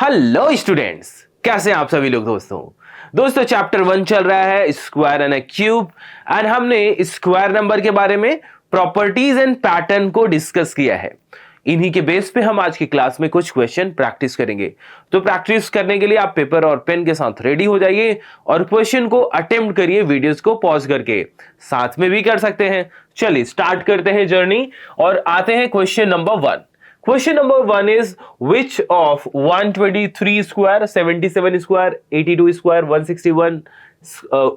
Hello students, कैसे हैं आप सभी लोग। दोस्तों चैप्टर 1 चल रहा है square and a cube and हमने स्क्वायर नंबर के बारे में प्रॉपर्टीज एंड पैटर्न को डिस्कस किया है। इन्हीं के बेस पे हम आज की क्लास में कुछ क्वेश्चन प्रैक्टिस करेंगे। तो प्रैक्टिस करने के लिए आप पेपर और पेन के साथ रेडी हो जाइए और क्वेश्चन को अटेम्प्ट करिए वीडियोस को पॉज करके, साथ में भी कर सकते हैं। चलिए स्टार्ट करते हैं जर्नी और आते हैं question number 1। Question number 1 is which of 123 square, 77 square, 82 square, 161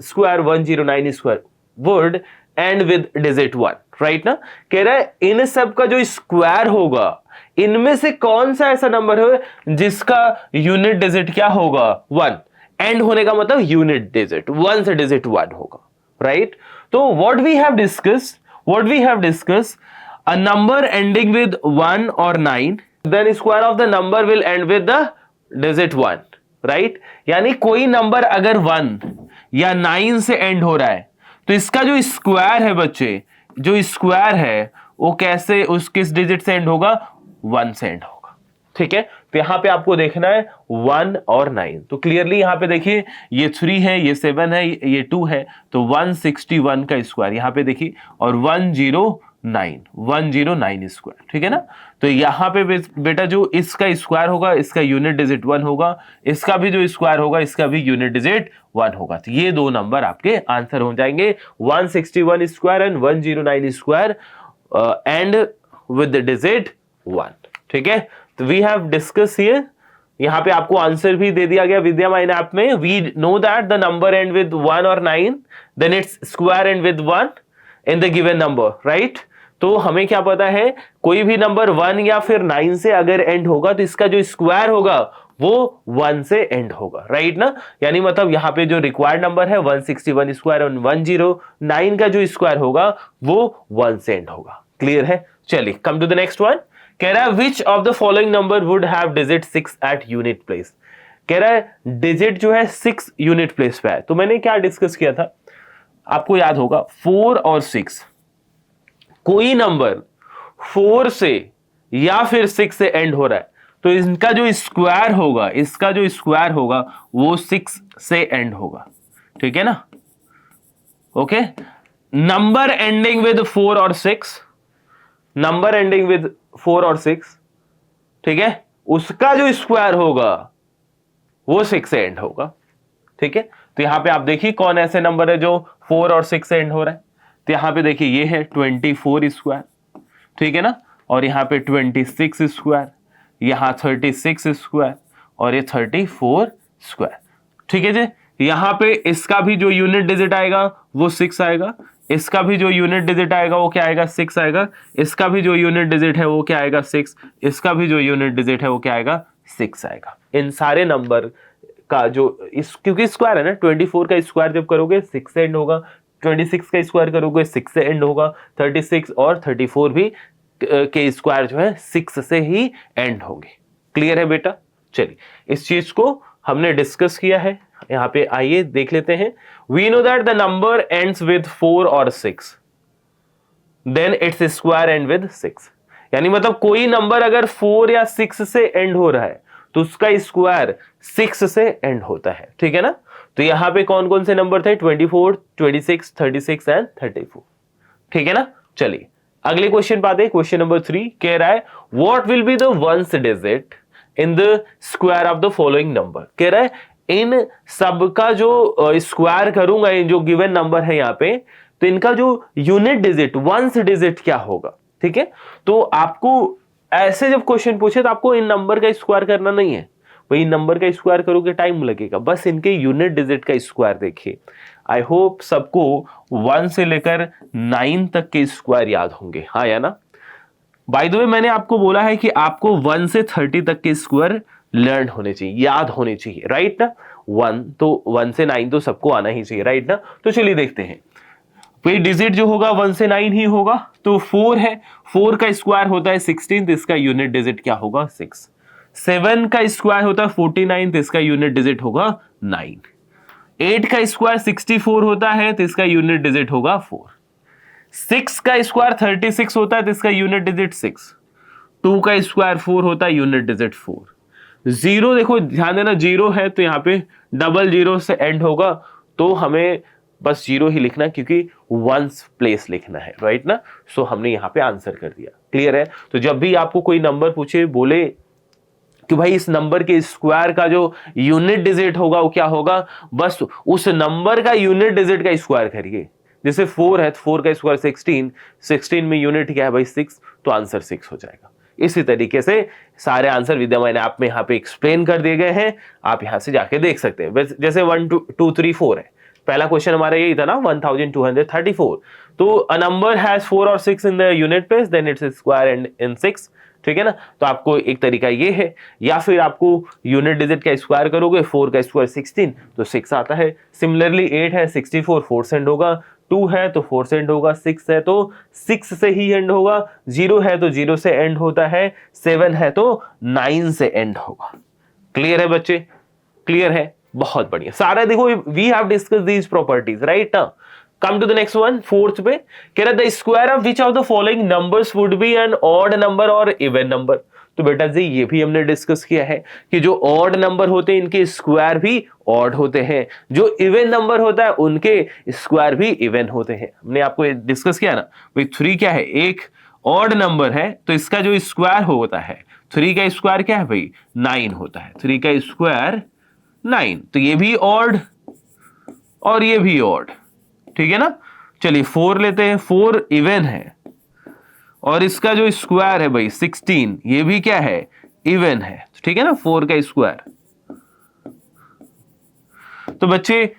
square, 109 square would end with digit 1? Right ना, कह रहा है इन सब का जो स्क्वायर होगा इनमें से कौन सा ऐसा नंबर है जिसका यूनिट डिजिट क्या होगा 1। एंड होने का मतलब यूनिट डिजिट 1 से डिजिट 1 होगा, राइट। तो what we have discussed a number ending with 1 or 9, then square of the number will end with the digit 1, right? यानी कोई नंबर अगर 1 या 9 से एंड हो रहा है तो इसका जो स्क्वायर है बच्चे, जो स्क्वायर है वो कैसे किस डिजिट से एंड होगा, 1 से एंड होगा। ठीक है, तो यहां पे आपको देखना है 1 और 9। तो क्लियरली यहां पे देखिए ये 3 है, ये 7 है, ये 2 है, तो 161 का स्क्वायर यहां पे देखिए और 109 स्क्वायर। ठीक है ना, तो यहां पे बेटा जो इसका स्क्वायर होगा इसका यूनिट डिजिट 1 होगा, इसका भी जो स्क्वायर होगा इसका भी यूनिट डिजिट 1 होगा। तो ये दो नंबर आपके आंसर हो जाएंगे, 161 square and 109 square end with the digit 1। ठीक है, तो वी हैव डिस्कस हियर। यहां पे आपको आंसर भी दे दिया गया विद्या माइन ऐप में। We know that the number end with 1 और 9 then its square end with 1 in the given number, right. तो हमें क्या पता है, कोई भी नंबर 1 या फिर 9 से अगर एंड होगा तो इसका जो स्क्वायर होगा वो 1 से एंड होगा, राइट ना। यानी मतलब यहाँ पे जो रिक्वायर्ड नंबर है 161 स्क्वायर और 109 का जो स्क्वायर होगा वो 1 से एंड होगा। क्लियर है, चलिए come to the next one. कह रहा है which of the following number would have digit 6 at unit place. कह रहा है डिजिट जो है 6 यूनिट प्लेस पे है। तो मैंने क्या डिस्कस किया था, आपको याद होगा 4 और 6, कोई नंबर 4 से या फिर 6 से एंड हो रहा है तो इनका जो स्क्वायर होगा, इसका जो स्क्वायर होगा वो 6 से एंड होगा। ठीक है ना, ओके। नंबर एंडिंग विद 4 और 6, नंबर एंडिंग विद 4 और 6, ठीक है, उसका जो स्क्वायर होगा वो 6 से एंड होगा। ठीक है, तो यहां पे आप देखिए कौन ऐसे नंबर है जो 4 और 6 से एंड हो रहा है। तो यहां पे देखिए ये है 24 स्क्वायर, ठीक है ना, और यहां पे 26 स्क्वायर, यहां 36 स्क्वायर और ये 34 स्क्वायर। ठीक है जी, यहां पे इसका भी जो यूनिट डिजिट आएगा वो 6 आएगा, इसका भी जो यूनिट डिजिट आएगा वो क्या आएगा, 6 आएगा, इसका भी जो यूनिट डिजिट है वो क्या आएगा, 6, इसका भी जो यूनिट डिजिट है वो क्या आएगा, 6 आएगा। इन सारे नंबर का जो क्योंकि स्क्वायर है ना, 24 का स्क्वायर जब करोगे 6 से एंड होगा, 26 का स्क्वायर करोगे 6 से एंड होगा, 36 और 34 भी के स्क्वायर जो है 6 से ही एंड होंगे। क्लियर है बेटा, चलिए इस चीज को हमने डिस्कस किया है। यहां पे आइए देख लेते हैं। We know that the number ends with 4 और 6 then its square end with 6। यानी मतलब कोई नंबर अगर 4 या 6 से एंड हो रहा है तो उसका स्क्वायर 6 से एंड होता है। ठीक है ना, तो यहां पे कौन कौन से नंबर थे, 24, 26, 36 एंड 34। ठीक है ना, चलिए अगले क्वेश्चन पाते हैं। क्वेश्चन नंबर 3 कह रहा है what will be the ones digit in the square of the following number. कह रहा है इन सब का जो स्क्वायर करूंगा, इन जो गिवन नंबर है यहाँ पे, तो इनका जो यूनिट डिजिट वंस डिजिट क्या होगा। ठीक है, तो आपको ऐसे जब क्वेश्चन पूछे तो आपको इन नंबर का स्क्वायर करना नहीं है, वही नंबर का स्क्वायर करोगे टाइम लगेगा, बस इनके यूनिट डिजिट का स्क्वायर देखिए। आई होप सबको 1 से लेकर 9 तक के स्क्वायर याद होंगे, हाँ या ना। बाय द वे मैंने आपको बोला है कि आपको 1 से 30 तक के स्क्वायर लर्न होने चाहिए, याद होने चाहिए, राइट ना। 1 से 9 तो सबको आना ही चाहिए, राइट ना। तो चलिए देखते हैं, भाई डिजिट जो होगा 1 से 9 ही होगा। तो 4 है, 4 का स्क्वायर होता है 16, तो इसका यूनिट डिजिट क्या होगा, 6। 7 का स्क्वायर होता है 49, तो इसका यूनिट डिजिट होगा 9। 8 का स्क्वायर 64 होता है तो इसका यूनिट डिजिट होगा 4। 6 का स्क्वायर 36 होता है तो इसका यूनिट डिजिट 6। 2 का स्क्वायर 4 होता है, यूनिट डिजिट 4। जीरो देखो ध्यान देना, जीरो है तो यहाँ पे डबल जीरो से एंड होगा, तो हमें बस जीरो ही लिखना क्योंकि वंस प्लेस लिखना है, राइट ना। सो हमने यहाँ पे आंसर कर दिया। क्लियर है। तो जब भी आपको कोई नंबर पूछे, बोले कि भाई इस नंबर के स्क्वायर का जो यूनिट डिजिट होगा वो क्या होगा, बस उस नंबर का यूनिट डिजिट का स्क्वायर करिए। जैसे 4 है तो 4 का स्क्वायर 16, 16 में यूनिट क्या है भाई 6, तो आंसर 6 हो जाएगा। इसी तरीके से सारे आंसर विद्यमान ऐप में यहाँ पे एक्सप्लेन कर दिए गए हैं, आप यहाँ से जाके देख सकते हैं। जैसे 1 2 3 4 है, पहला क्वेश्चन हमारा यही था ना 1234। तो अ नंबर हैज 4 और 6 in the unit place, then its square end in 6, ठीक है ना। तो आपको एक तरीका ये है, या फिर आपको यूनिट डिजिट का स्क्वायर करोगे, 4 का स्क्वायर 16 तो 6 आता है। सिमिलरली 8 है 64, 4 से एंड होगा, 2 है तो 4 से एंड होगा, 6 है तो 6 से ही एंड होगा, 0 है तो 0 से एंड होता है, 7 है तो 9 से एंड होगा। क्लियर है बच्चे, क्लियर है, बहुत बढ़िया। सारा देखो we have discuss these properties, right ना। Come to the next one, fourth पे कह रहा the square of which of the following numbers would be an odd number और इवन नंबर। तो बेटा जी ये भी हमने डिस्कस किया है कि जो ऑड नंबर होते हैं इनके स्क्वायर भी ऑड होते हैं, जो इवन नंबर होता है उनके स्क्वायर भी इवन होते हैं। हमने आपको डिस्कस किया ना भाई 3 क्या है, एक ऑड नंबर है तो इसका जो स्क्वायर होता है, 3 का स्क्वायर क्या है भाई 9 होता है, 3 का स्क्वायर 9, तो ये भी ऑड और ये भी ऑड, ठीक है ना। चलिए 4 लेते हैं, 4 इवन है और इसका जो स्क्वायर है भाई 16, ये भी क्या है इवन है, ठीक है ना, 4 का स्क्वायर। तो बच्चे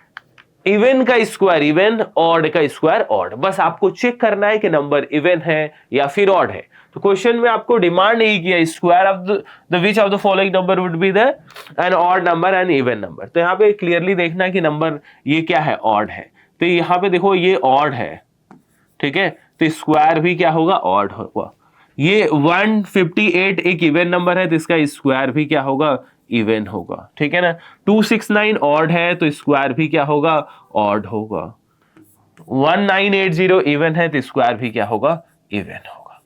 इवन का स्क्वायर इवन, ऑड का स्क्वायर ऑड, बस आपको चेक करना है कि नंबर इवन है या फिर ऑड है। तो क्वेश्चन में आपको डिमांड नहीं किया square of the which of the following number would be the an odd number and even number. तो यहाँ पे क्लियरली देखना है कि नंबर ये क्या है ऑड है, तो यहाँ पे देखो ये ऑड है, ठीक है, तो स्क्वायर भी क्या होगा ऑड होगा। ये 158 एक इवन नंबर है तो इसका स्क्वायर भी क्या होगा इवन होगा, ठीक है ना। 269 ऑड है तो स्क्वायर भी क्या होगा ऑड होगा। 1980 इवन है तो स्क्वायर भी क्या होगा इवन होगा।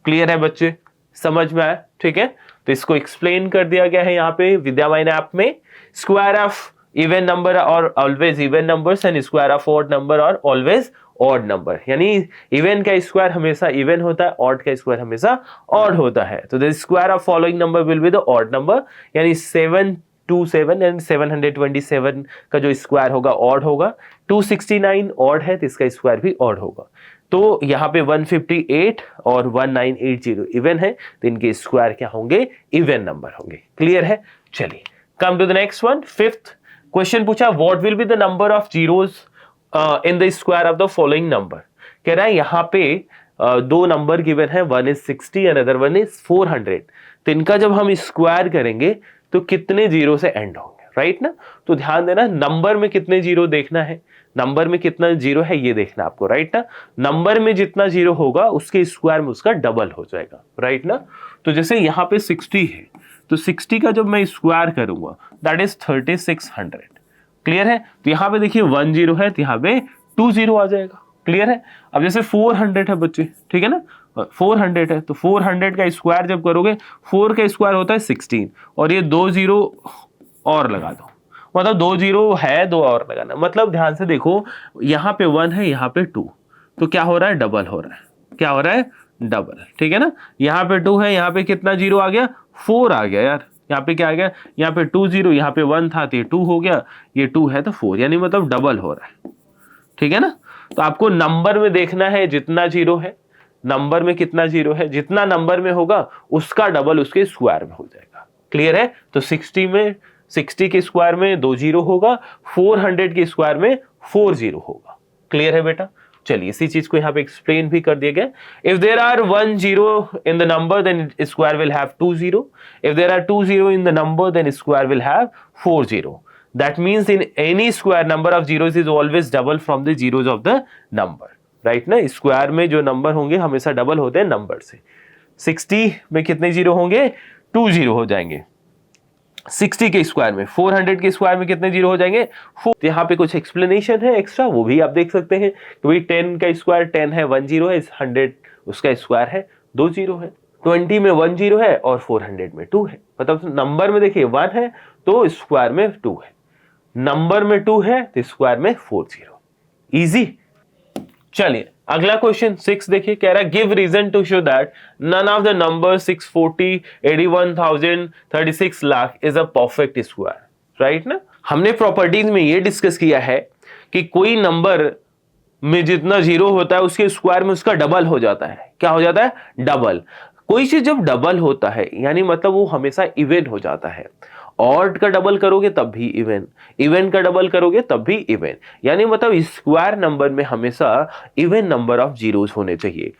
क्लियर है बच्चे, समझ में आया, ठीक है। तो इसको एक्सप्लेन कर दिया गया है यहाँ पे विद्यामय ऐप में। स्क्वायर ऑफ इवन नंबर और always even numbers and square of odd number और ऑलवेज ऑड नंबर, यानी इवन का स्क्वायर हमेशा इवन होता है, ऑड का स्क्वायर हमेशा ऑड होता है। तो the square of following number will be the odd number, यानी 727 एंड 727 का जो स्क्वायर होगा ऑड होगा। 269 ऑड है तो इसका स्क्वायर भी ऑड होगा। तो यहाँ पे 158 और 1980 इवन है तो इनके स्क्वायर क्या होंगे इवन नंबर होंगे। क्लियर है। चलिए come to the next one, fifth question पूछा what will be the number of zeros in the square of the following number. कह रहा है यहाँ पे दो नंबर गिवन है, one is 60 and other one is 400। तो इनका जब हम स्क्वायर करेंगे तो कितने जीरो से एंड होंगे, राइट ना। तो ध्यान देना नंबर में कितने जीरो देखना है, नंबर में कितना जीरो है ये देखना आपको, राइट ना। नंबर में जितना जीरो होगा उसके स्क्वायर में उसका डबल हो जाएगा, राइट ना। तो जैसे यहाँ पे 60 है तो 60 का जब मैं स्क्वायर करूंगा दैट इज 3600। क्लियर है। तो यहाँ पे देखिए 1 जीरो है तो यहाँ पे 2 जीरो आ जाएगा। क्लियर है। अब जैसे 400 है बच्चे, ठीक है ना, 400 है तो 400 का स्क्वायर जब करोगे 4 का स्क्वायर होता है 16 और ये 2 जीरो और लगा दो, मतलब 2 जीरो है 2 और लगाना, मतलब ध्यान से देखो यहाँ पे 1 है यहाँ पे 2, तो क्या हो रहा है डबल हो रहा है, क्या हो रहा है डबल, ठीक है ना। यहाँ पे 2 है, यहाँ पे कितना जीरो आ गया 4 आ गया यार, यहाँ पे क्या आ गया, यहाँ पे 2 जीरो, यहाँ पे 1 था तो ये 2 हो गया, ये 2 है तो 4, यानी मतलब डबल हो रहा है, ठीक है ना। तो आपको नंबर में देखना है जितना जीरो है, नंबर में कितना जीरो है, जितना नंबर में होगा उसका डबल उसके स्क्वायर में हो जाएगा। क्लियर है। तो 60 के स्क्वायर में 2 जीरो होगा, 400 के स्क्वायर में 4 जीरो होगा। क्लियर है बेटा। चलिए इसी चीज को यहाँ पे एक्सप्लेन भी कर दिया गया। If there are 1 zero in the number then square will have 2 zero, if there are 2 zero in the number then square will have 4 zero. That means in any square number of zeros is always double from the zeros of the number, right ना। Square में जो number होंगे हमेशा double होते हैं number से। 60 में कितने जीरो होंगे 2 जीरो हो जाएंगे, 60 के स्क्वायर में, 400 के स्क्वायर में कितने जीरो हो जाएंगे 4। यहाँ पे कुछ एक्सप्लेनेशन है एक्स्ट्रा, वो भी आप देख सकते हैं कि भाई 10 का स्क्वायर 10 है 1 जीरो है, 100 उसका स्क्वायर है 2 जीरो है। 20 में 1 0 है और 400 में 2 है, मतलब नंबर में देखिए 1 है तो स्क्वायर में 2 है, नंबर में 2 है तो स्क्वायर में 4 0। इजी। चलिए अगला क्वेश्चन 6 देखिए, कह रहा है give reason to show that none of the number 640, 81,000, 36 lakh is a perfect square, right ना। हमने प्रॉपर्टीज में ये डिस्कस किया है कि कोई नंबर में जितना जीरो होता है उसके स्क्वायर में उसका डबल हो जाता है। क्या हो जाता है? डबल। कोई चीज जब डबल होता है यानी मतलब वो हमेशा इवन हो जाता है। ऑड का डबल करोगे तब भी इवन, इवन का डबल करोगे तब भी इवन, यानी मतलब स्क्वायर नंबर में हमेशा इवन नंबर ऑफ जीरोस होने चाहिए।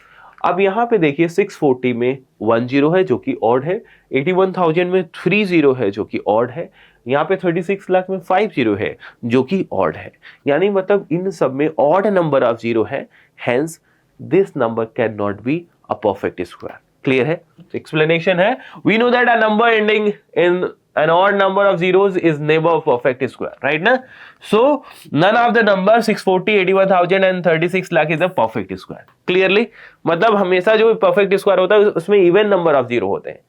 अब यहाँ पे देखिए 640 में 1 0 है जो कि ऑड है, 81,000 में 3 0 है जो कि ऑड है, यहाँ पे 36 लाख में 5 0 है जो कि ऑड है, यानी मतलब इन सब में ऑड नंबर ऑफ जीरो है, hence this number can not be a perfect square. Clear है? एक्सप्लेनेशन है, we know that a number ending in an odd number of zeros is never a perfect square, right na? So none of the number 640, 81,000 and 36 lakh is a perfect square. Clearly मतलब हमेशा जो perfect square होता है उसमें even number of zero होते हैं,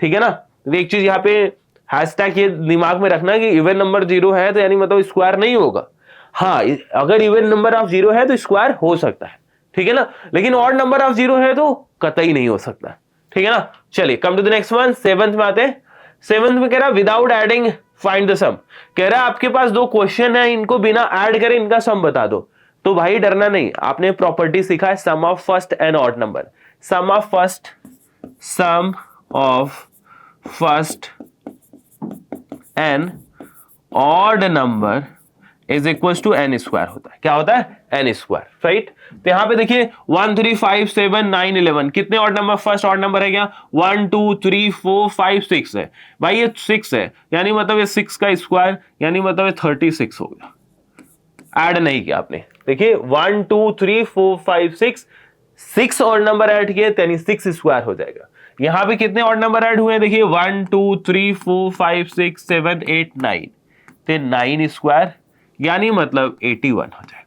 ठीक है ना। एक चीज यहाँ पे हैशटैग ये दिमाग में रखना कि इवन नंबर जीरो है तो यानी मतलब स्क्वायर नहीं होगा। हाँ, अगर इवन नंबर ऑफ जीरो है तो स्क्वायर हो सकता है, ठीक है ना, लेकिन ऑड नंबर ऑफ जीरो है तो कतई नहीं हो सकता, ठीक है ना। चलिए come to the next one, seventh में आते हैं। सेवंथ में कह रहा without adding find the sum, कह रहा आपके पास दो क्वेश्चन है, इनको बिना ऐड करे इनका सम बता दो। तो भाई डरना नहीं, आपने प्रॉपर्टी सीखा है sum of first n odd number. Sum of first n odd number is equal to n square होता है। क्या होता है? N square, right. तो यहां पे देखिए 1 3 5 7 9 11 कितने odd number, first odd number है क्या? 1 2 3 4 5 6 है भाई, ये 6 है यानी मतलब ये 6 का स्क्वायर यानी मतलब ये 36 हो गया। ऐड नहीं किया आपने, देखिए 1 2 3 4 5 6 ऑड नंबर ऐड किए यानी 6 स्क्वायर हो जाएगा। यहां पे कितने ऑड नंबर ऐड हुए हैं देखिए 1 2 3 4 5 6 7 8 9, तो 9 स्क्वायर यानी मतलब 81 हो जाएगा।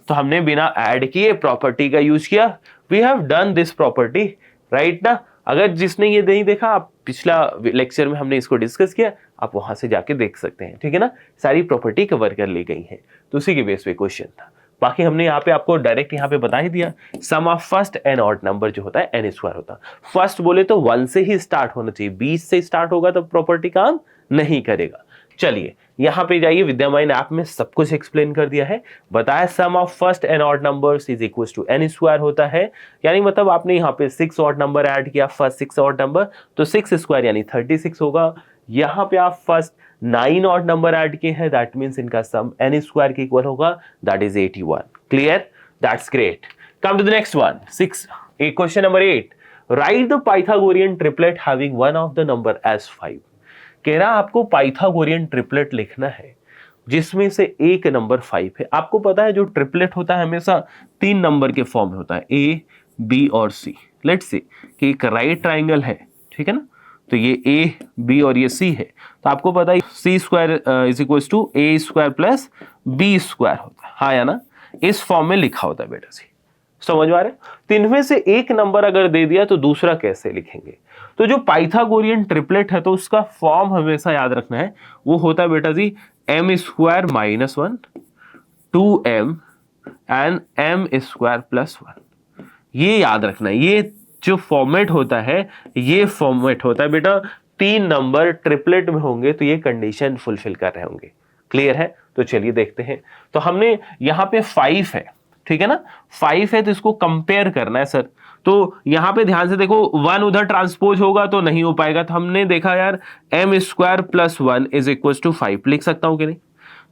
तो हमने बिना ऐड किए प्रॉपर्टी का यूज किया, we have done this property, right ना। अगर जिसने ये नहीं देखा, आप पिछला लेक्चर में हमने इसको डिस्कस किया, आप वहां से जाके देख सकते हैं, ठीक है ना। सारी प्रॉपर्टी कवर कर ली गई है, तो उसी के बेस पे क्वेश्चन था। बाकी हमने यहाँ पे आपको डायरेक्ट यहाँ पे बता ही दिया, sum of first n odd number जो होता है एन स्क्वायर होता है। फर्स्ट बोले तो 1 से ही स्टार्ट होना चाहिए, 20 से स्टार्ट होगा तो प्रॉपर्टी काम नहीं करेगा। चलिए यहां पे जाइए, विद्यामयन ऐप में सब कुछ एक्सप्लेन कर दिया है, बताया sum of first n odd numbers is equal to n square होता है, यानी मतलब आपने यहाँ पे 6 ऑड नंबर ऐड किया, फर्स्ट 6 ऑड नंबर, तो 6 स्क्वायर यानी 36 होगा। यहाँ पे आप फर्स्ट 9 ऑड नंबर ऐड किए हैं, दैट मीन्स इनका सम एन स्क्वायर के इक्वल होगा, that is 81। Clear? That's great. Come to the next one, 6 question number 8, write the Pythagorean triplet having one of the number as 5। कह रहा आपको Pythagorean triplet लिखना है जिसमें से एक नंबर 5 है। आपको पता है जो ट्रिपलेट होता है हमेशा 3 नंबर के फॉर्म में होता है, ए बी और सी। लेट्स से कि एक राइट ट्राइंगल है, ठीक है ना, तो ये ए बी और ये सी है, तो आपको पता है C square is equal to A square plus B square होता है, हाँ या ना, इस फॉर्म में लिखा होता है बेटा सी। समझ में आ रहा है? तो इनमें से एक नंबर अगर दे दिया तो दूसरा कैसे लिखेंगे। तो जो पाइथागोरियन ट्रिपलेट है तो उसका फॉर्म हमेशा याद रखना है, वो होता है बेटा जी m square minus 1 2m and m square plus 1। ये याद रखना है, ये जो फॉर्मेट होता है ये फॉर्मेट होता है बेटा, 3 नंबर ट्रिपलेट में होंगे तो ये कंडीशन फुलफिल कर रहे होंगे। क्लियर है? तो चलिए देखते हैं। तो हमने यहाँ पे 5 है, ठीक है ना, 5 है तो इसको कंपेयर करना है सर। तो यहां पे ध्यान से देखो 1 उधर ट्रांसपोज होगा तो नहीं हो पाएगा, तो हमने देखा यार m square plus 1 is equal to 5 लिख सकता हूं कि नहीं।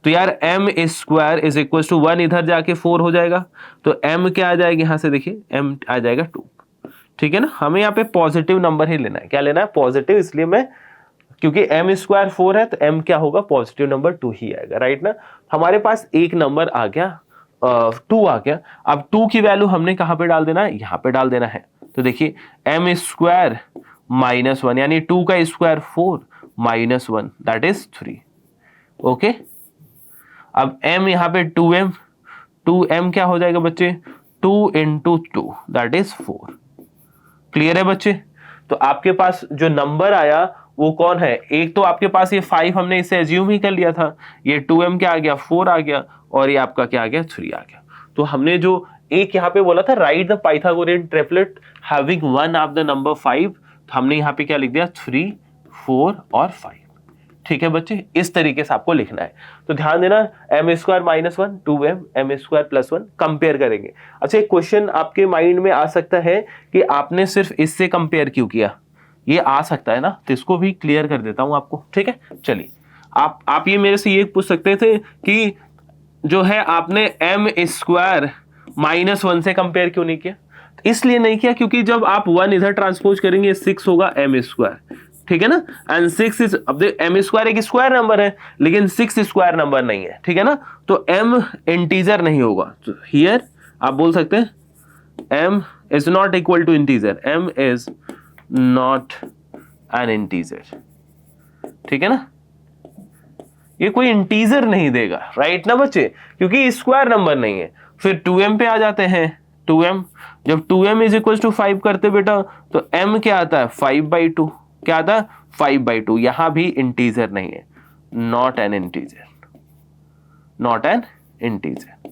तो यार m square is equal to 1 इधर जाके 4 हो जाएगा, तो एम क्या आ जाएगा यहां से देखिए एम आ जाएगा 2, ठीक है ना। हमें यहाँ पे पॉजिटिव नंबर ही लेना है, क्या लेना है? पॉजिटिव, इसलिए मैं क्योंकि एम स्क्वायर 4 है तो एम क्या होगा? पॉजिटिव नंबर 2 ही आएगा, राइट ना। हमारे पास एक नंबर आ गया 2 आ गया। अब 2 की वैल्यू हमने कहां पे डाल देना है? यहां पे डाल देना है। तो देखिए एम स्क्वायर माइनस 1 यानी 2 का square 4 minus 1 that is 3। Okay, अब m यहां पे 2m क्या हो जाएगा बच्चे? 2 into 2 दैट इज 4। क्लियर है बच्चे? तो आपके पास जो नंबर आया वो कौन है, एक तो आपके पास ये 5 हमने इसे एज्यूम ही कर लिया था, ये 2m क्या आ गया 4 आ गया, और ये आपका क्या आ गया 3 आ गया। तो हमने जो एक यहाँ पे बोला था right the Pythagorean triplet having one of the number 5, तो हमने यहाँ पे क्या लिख दिया 3, 4 और 5। ठीक है बच्चे, इस तरीके से आपको लिखना है। तो ध्यान देना, m square minus 1 2m m square plus 1 compare करेंगे। अच्छा, एक क्वेश्चन आपके माइंड में आ सकता है कि आपने सिर्फ इससे कंपेयर क्यों किया, ये आ सकता है ना, तो इसको भी क्लियर कर देता हूं आपको। ठीक है, चलिए आप ये मेरे से ये पूछ सकते थे कि जो है आपने m स्क्वायर माइनस 1 से कंपेयर क्यों नहीं किया। इसलिए नहीं किया क्योंकि जब आप 1 इधर ट्रांसपोज करेंगे 6 होगा m स्क्वायर, ठीक है ना, एंड 6 इज, अब m स्क्वायर एक स्क्वायर नंबर है लेकिन 6 स्क्वायर नंबर नहीं है, ठीक है ना, तो m इंटीजर नहीं होगा। तो हियर आप बोल सकते हैं m is not equal to integer, m is not an integer, ठीक है ना, ये कोई इंटीजर नहीं देगा, राइट ना बच्चे, क्योंकि स्क्वायर नंबर नहीं है। फिर 2m पे आ जाते हैं, 2m जब 2m इज इक्वल टू 5 करते बेटा तो m क्या आता है 5/2, क्या आता है 5/2, यहां भी इंटीजर नहीं है, not an integer, not an integer.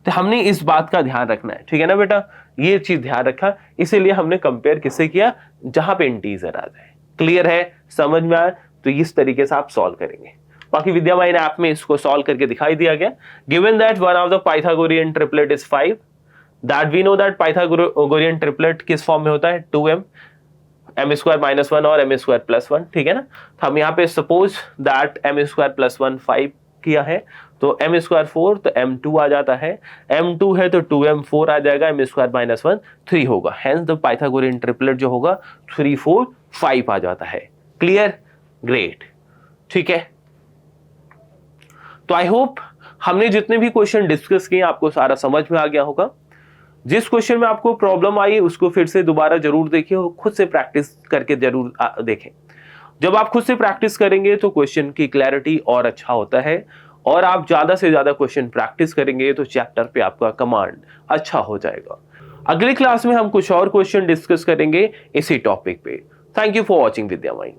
तो हमने इस बात का ध्यान रखना है, ठीक है ना बेटा, ये चीज ध्यान रखा, इसीलिए हमने कंपेयर किससे किया, जहां पे इंटीजर आ जाए। क्लियर है, समझ में आया, तो इस तरीके से आप सॉल्व करेंगे। बाकी विद्यामाइन ऐप में इसको सॉल्व करके दिखाई दिया गया। Given that one of the Pythagorean triplet is 5, that we know that Pythagorean triplet किस फॉर्म में होता है 2m m स्क्वायर माइनस 1 और m स्क्वायर प्लस 1, ठीक है ना। तो हम यहाँ पे suppose that m square plus 1 5 किया है, तो m स्क्वायर 4 तो m2 आ जाता है, m2 है तो 2m 4 आ जाएगा, m स्क्वायर माइनस 1 3 होगा, हेंस द पाइथागोरियन ट्रिपलेट जो होगा 3 4 5 आ जाता है। क्लियर, ग्रेट, ठीक है। तो आई होप हमने जितने भी क्वेश्चन डिस्कस किए आपको सारा समझ में आ गया होगा। जिस क्वेश्चन में आपको प्रॉब्लम आई उसको फिर से दोबारा जरूर देखिए और खुद से प्रैक्टिस करके जरूर देखें। जब आप खुद से प्रैक्टिस करेंगे तो क्वेश्चन की क्लैरिटी और अच्छा होता है, और आप ज्यादा से ज्यादा क्वेश्चन प्रैक्टिस करेंगे तो चैप्टर पे आपका कमांड अच्छा हो जाएगा। अगली क्लास में हम कुछ और क्वेश्चन डिस्कस करेंगे इसी टॉपिक पे। Thank you for watching विद्यामाइन।